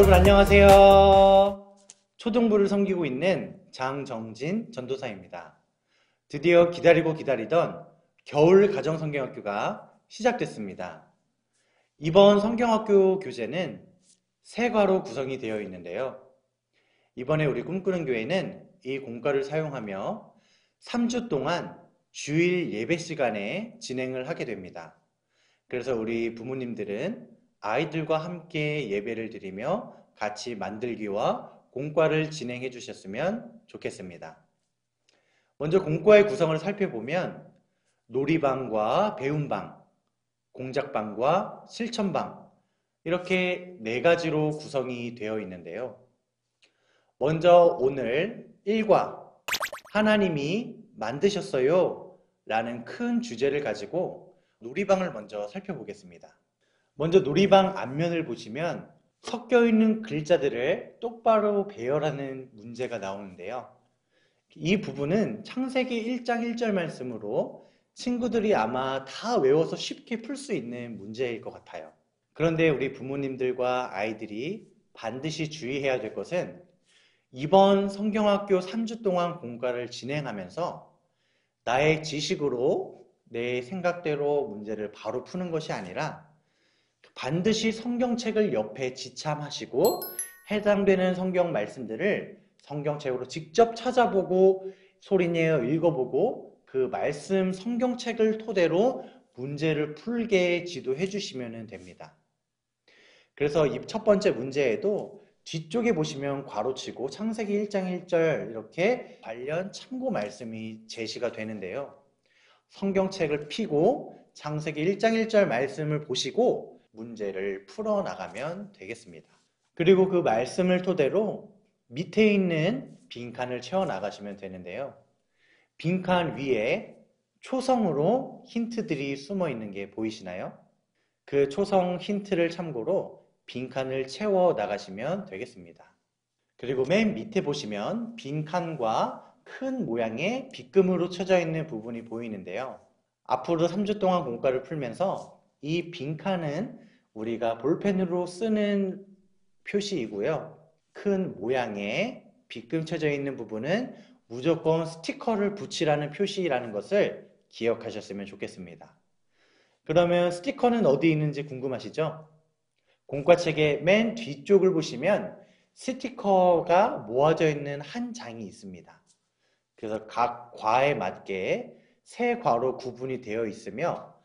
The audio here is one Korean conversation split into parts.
여러분 안녕하세요. 초등부를 섬기고 있는 장정진 전도사입니다. 드디어 기다리고 기다리던 겨울 가정성경학교가 시작됐습니다. 이번 성경학교 교재는 세 과로 구성이 되어 있는데요. 이번에 우리 꿈꾸는 교회는 이 공과를 사용하며 3주 동안 주일 예배 시간에 진행을 하게 됩니다. 그래서 우리 부모님들은 아이들과 함께 예배를 드리며 같이 만들기와 공과를 진행해 주셨으면 좋겠습니다. 먼저 공과의 구성을 살펴보면 놀이방과 배움방, 공작방과 실천방 이렇게 네 가지로 구성이 되어 있는데요. 먼저 오늘 1과 하나님이 만드셨어요 라는 큰 주제를 가지고 놀이방을 먼저 살펴보겠습니다. 먼저 놀이방 앞면을 보시면 섞여 있는 글자들을 똑바로 배열하는 문제가 나오는데요. 이 부분은 창세기 1장 1절 말씀으로 친구들이 아마 다 외워서 쉽게 풀 수 있는 문제일 것 같아요. 그런데 우리 부모님들과 아이들이 반드시 주의해야 될 것은 이번 성경학교 3주 동안 공과를 진행하면서 나의 지식으로 내 생각대로 문제를 바로 푸는 것이 아니라 반드시 성경책을 옆에 지참하시고 해당되는 성경 말씀들을 성경책으로 직접 찾아보고 소리내어 읽어보고 그 말씀 성경책을 토대로 문제를 풀게 지도해 주시면 됩니다. 그래서 이 첫 번째 문제에도 뒤쪽에 보시면 괄호치고 창세기 1장 1절 이렇게 관련 참고 말씀이 제시가 되는데요. 성경책을 펴고 창세기 1장 1절 말씀을 보시고 문제를 풀어나가면 되겠습니다. 그리고 그 말씀을 토대로 밑에 있는 빈칸을 채워나가시면 되는데요. 빈칸 위에 초성으로 힌트들이 숨어 있는 게 보이시나요? 그 초성 힌트를 참고로 빈칸을 채워 나가시면 되겠습니다. 그리고 맨 밑에 보시면 빈칸과 큰 모양의 빗금으로 쳐져 있는 부분이 보이는데요. 앞으로 3주 동안 공과를 풀면서 이 빈칸은 우리가 볼펜으로 쓰는 표시이고요. 큰 모양의 빗금 쳐져 있는 부분은 무조건 스티커를 붙이라는 표시라는 것을 기억하셨으면 좋겠습니다. 그러면 스티커는 어디 있는지 궁금하시죠? 공과책의 맨 뒤쪽을 보시면 스티커가 모아져 있는 한 장이 있습니다. 그래서 각 과에 맞게 세 과로 구분이 되어 있으며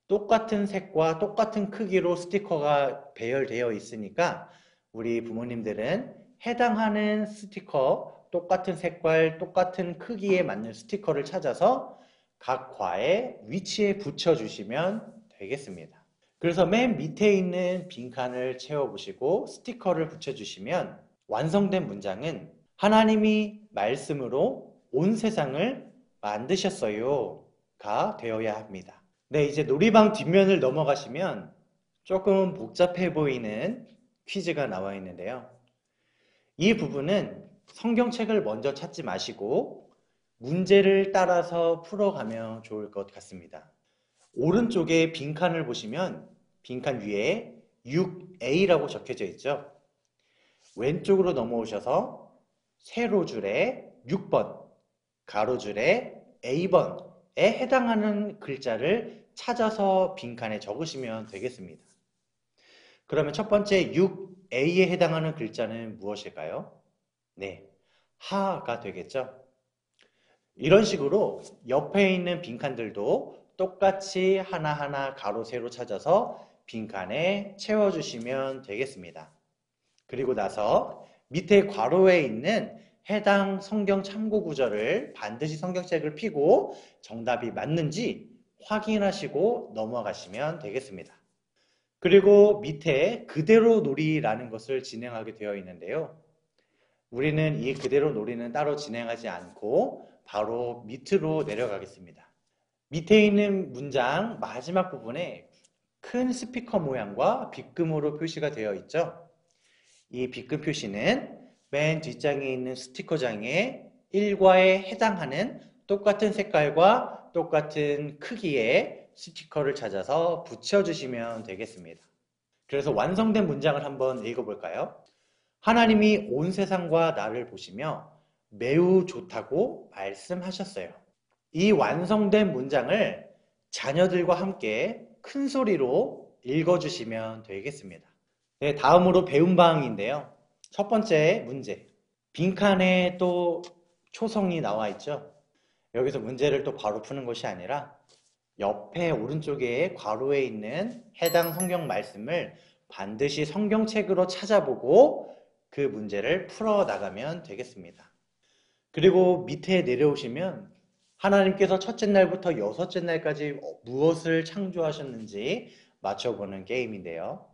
똑같은 색과 똑같은 크기로 스티커가 배열되어 있으니까 우리 부모님들은 해당하는 스티커, 똑같은 색깔, 똑같은 크기에 맞는 스티커를 찾아서 각 과의 위치에 붙여주시면 되겠습니다. 그래서 맨 밑에 있는 빈칸을 채워보시고 스티커를 붙여주시면 완성된 문장은 하나님이 말씀으로 온 세상을 만드셨어요가 되어야 합니다. 네, 이제 놀이방 뒷면을 넘어가시면 조금 복잡해 보이는 퀴즈가 나와 있는데요. 이 부분은 성경책을 먼저 찾지 마시고 문제를 따라서 풀어가면 좋을 것 같습니다. 오른쪽에 빈칸을 보시면 빈칸 위에 6A라고 적혀져 있죠. 왼쪽으로 넘어오셔서 세로줄에 6번, 가로줄에 A번에 해당하는 글자를 찾아서 빈칸에 적으시면 되겠습니다. 그러면 첫 번째 6A에 해당하는 글자는 무엇일까요? 네, 하가 되겠죠. 이런 식으로 옆에 있는 빈칸들도 똑같이 하나하나 가로 세로 찾아서 빈칸에 채워주시면 되겠습니다. 그리고 나서 밑에 괄호에 있는 해당 성경 참고 구절을 반드시 성경책을 펴고 정답이 맞는지 확인하시고 넘어가시면 되겠습니다. 그리고 밑에 그대로 놀이라는 것을 진행하게 되어 있는데요. 우리는 이 그대로 놀이는 따로 진행하지 않고 바로 밑으로 내려가겠습니다. 밑에 있는 문장 마지막 부분에 큰 스피커 모양과 빗금으로 표시가 되어 있죠. 이 빗금 표시는 맨 뒷장에 있는 스티커장에 1과에 해당하는 똑같은 색깔과 똑같은 크기의 스티커를 찾아서 붙여주시면 되겠습니다. 그래서 완성된 문장을 한번 읽어볼까요? 하나님이 온 세상과 나를 보시며 매우 좋다고 말씀하셨어요. 이 완성된 문장을 자녀들과 함께 큰 소리로 읽어주시면 되겠습니다. 네, 다음으로 배움 방향인데요. 첫 번째 문제. 빈칸에 또 초성이 나와 있죠. 여기서 문제를 또 바로 푸는 것이 아니라 옆에 오른쪽에 괄호에 있는 해당 성경 말씀을 반드시 성경책으로 찾아보고 그 문제를 풀어 나가면 되겠습니다. 그리고 밑에 내려오시면 하나님께서 첫째 날부터 여섯째 날까지 무엇을 창조하셨는지 맞춰보는 게임인데요.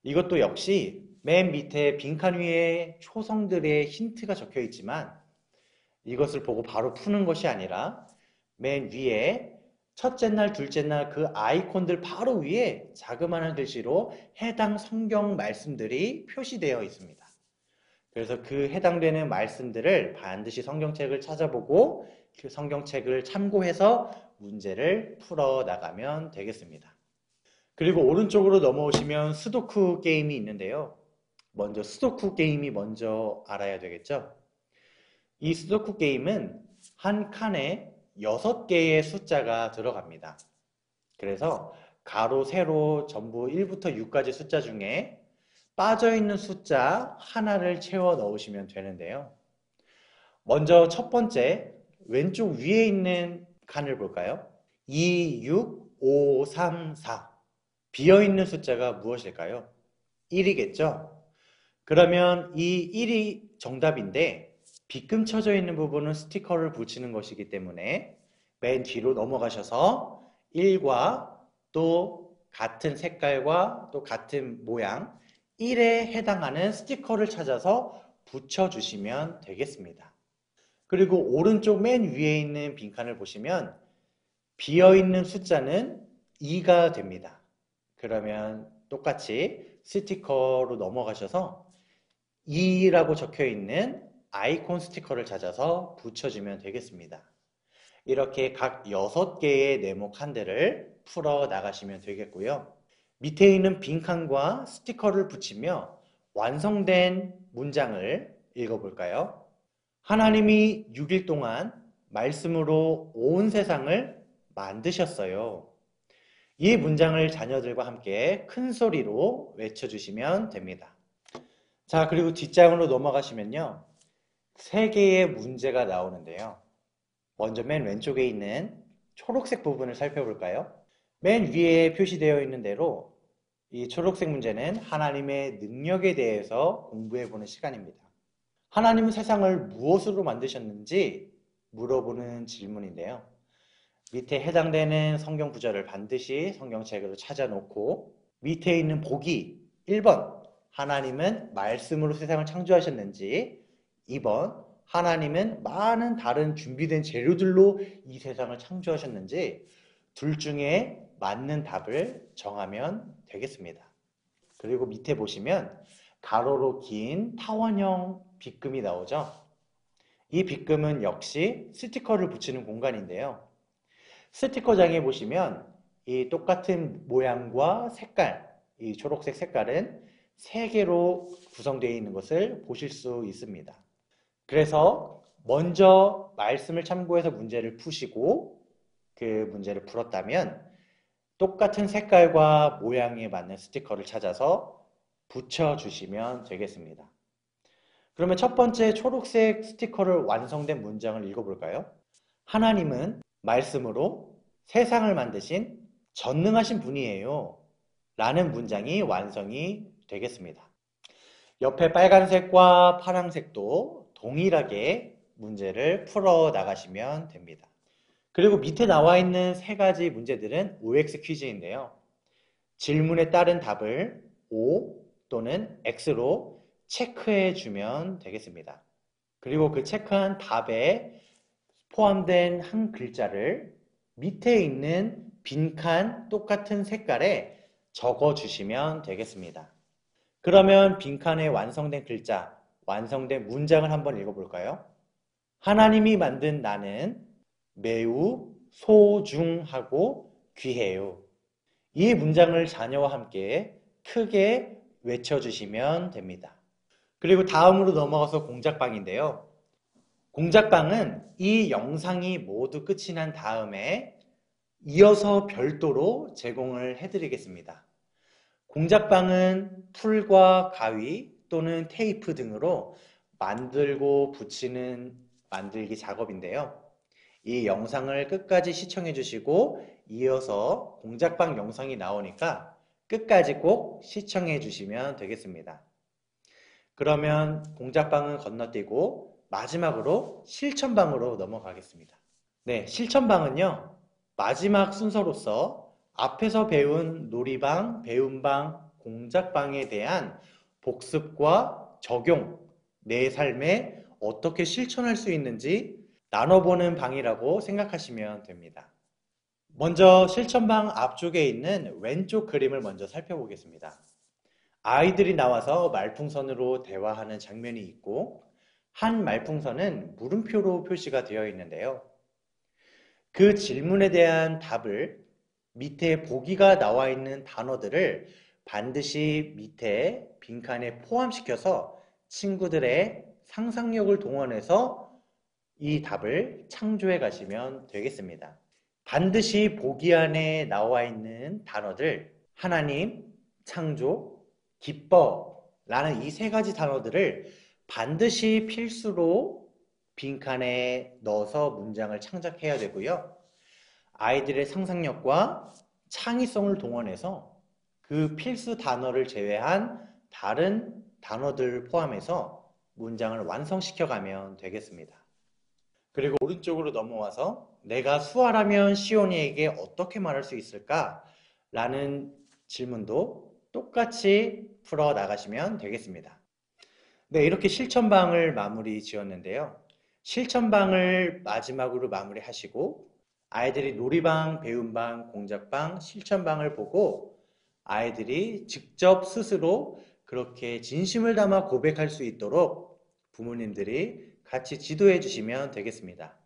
이것도 역시 맨 밑에 빈칸 위에 초성들의 힌트가 적혀 있지만 이것을 보고 바로 푸는 것이 아니라 맨 위에 첫째 날, 둘째 날 그 아이콘들 바로 위에 자그마한 글씨로 해당 성경 말씀들이 표시되어 있습니다. 그래서 그 해당되는 말씀들을 반드시 성경책을 찾아보고 그 성경책을 참고해서 문제를 풀어 나가면 되겠습니다. 그리고 오른쪽으로 넘어오시면 스도쿠 게임이 있는데요. 먼저 스도쿠 게임이 먼저 알아야 되겠죠? 이 스도쿠 게임은 한 칸에 6개의 숫자가 들어갑니다. 그래서 가로, 세로 전부 1부터 6까지 숫자 중에 빠져있는 숫자 하나를 채워 넣으시면 되는데요. 먼저 첫 번째 왼쪽 위에 있는 칸을 볼까요? 2, 6, 5, 3, 4 비어있는 숫자가 무엇일까요? 1이겠죠? 그러면 이 1이 정답인데 빗금 쳐져 있는 부분은 스티커를 붙이는 것이기 때문에 맨 뒤로 넘어가셔서 1과 또 같은 색깔과 또 같은 모양 1에 해당하는 스티커를 찾아서 붙여주시면 되겠습니다. 그리고 오른쪽 맨 위에 있는 빈칸을 보시면 비어있는 숫자는 2가 됩니다. 그러면 똑같이 스티커로 넘어가셔서 2라고 적혀있는 아이콘 스티커를 찾아서 붙여주면 되겠습니다. 이렇게 각 6개의 네모 칸들을 풀어 나가시면 되겠고요. 밑에 있는 빈칸과 스티커를 붙이며 완성된 문장을 읽어볼까요? 하나님이 6일 동안 말씀으로 온 세상을 만드셨어요. 이 문장을 자녀들과 함께 큰 소리로 외쳐주시면 됩니다. 자, 그리고 뒷장으로 넘어가시면요. 3개의 문제가 나오는데요. 먼저 맨 왼쪽에 있는 초록색 부분을 살펴볼까요? 맨 위에 표시되어 있는 대로 이 초록색 문제는 하나님의 능력에 대해서 공부해보는 시간입니다. 하나님은 세상을 무엇으로 만드셨는지 물어보는 질문인데요. 밑에 해당되는 성경 구절을 반드시 성경책으로 찾아놓고 밑에 있는 보기 1번 하나님은 말씀으로 세상을 창조하셨는지 2번 하나님은 많은 다른 준비된 재료들로 이 세상을 창조하셨는지 둘 중에 맞는 답을 정하면 되겠습니다. 그리고 밑에 보시면 가로로 긴 타원형 빗금이 나오죠. 이 빗금은 역시 스티커를 붙이는 공간인데요. 스티커장에 보시면 이 똑같은 모양과 색깔, 이 초록색 색깔은 3개로 구성되어 있는 것을 보실 수 있습니다. 그래서 먼저 말씀을 참고해서 문제를 푸시고 그 문제를 풀었다면 똑같은 색깔과 모양에 맞는 스티커를 찾아서 붙여주시면 되겠습니다. 그러면 첫 번째 초록색 스티커를 완성된 문장을 읽어볼까요? 하나님은 말씀으로 세상을 만드신 전능하신 분이에요. 라는 문장이 완성이 되겠습니다. 옆에 빨간색과 파란색도 동일하게 문제를 풀어 나가시면 됩니다. 그리고 밑에 나와 있는 3가지 문제들은 OX 퀴즈인데요. 질문에 따른 답을 O 또는 X로 체크해 주면 되겠습니다. 그리고 그 체크한 답에 포함된 한 글자를 밑에 있는 빈칸 똑같은 색깔에 적어 주시면 되겠습니다. 그러면 빈칸에 완성된 글자, 완성된 문장을 한번 읽어볼까요? 하나님이 만든 나는 매우 소중하고 귀해요. 이 문장을 자녀와 함께 크게 외쳐주시면 됩니다. 그리고 다음으로 넘어가서 공작방인데요. 공작방은 이 영상이 모두 끝이 난 다음에 이어서 별도로 제공을 해드리겠습니다. 공작방은 풀과 가위 또는 테이프 등으로 만들고 붙이는 만들기 작업인데요. 이 영상을 끝까지 시청해 주시고 이어서 공작방 영상이 나오니까 끝까지 꼭 시청해 주시면 되겠습니다. 그러면 공작방은 건너뛰고 마지막으로 실천방으로 넘어가겠습니다. 네, 실천방은요, 마지막 순서로서 앞에서 배운 놀이방, 배움방, 공작방에 대한 복습과 적용, 내 삶에 어떻게 실천할 수 있는지 나눠보는 방이라고 생각하시면 됩니다. 먼저 실천방 앞쪽에 있는 왼쪽 그림을 먼저 살펴보겠습니다. 아이들이 나와서 말풍선으로 대화하는 장면이 있고, 한 말풍선은 물음표로 표시가 되어 있는데요. 그 질문에 대한 답을 밑에 보기가 나와 있는 단어들을 반드시 밑에 빈칸에 포함시켜서 친구들의 상상력을 동원해서 이 답을 창조해 가시면 되겠습니다. 반드시 보기 안에 나와 있는 단어들, 하나님, 창조, 기뻐 라는 이 세 가지 단어들을 반드시 필수로 빈칸에 넣어서 문장을 창작해야 되고요. 아이들의 상상력과 창의성을 동원해서 그 필수 단어를 제외한 다른 단어들을 포함해서 문장을 완성시켜 가면 되겠습니다. 그리고 오른쪽으로 넘어와서 내가 수아라면 시온이에게 어떻게 말할 수 있을까? 라는 질문도 똑같이 풀어 나가시면 되겠습니다. 네, 이렇게 실천방을 마무리 지었는데요. 실천방을 마지막으로 마무리하시고 아이들이 놀이방, 배움방, 공작방, 실천방을 보고 아이들이 직접 스스로 그렇게 진심을 담아 고백할 수 있도록 부모님들이 같이 지도해 주시면 되겠습니다.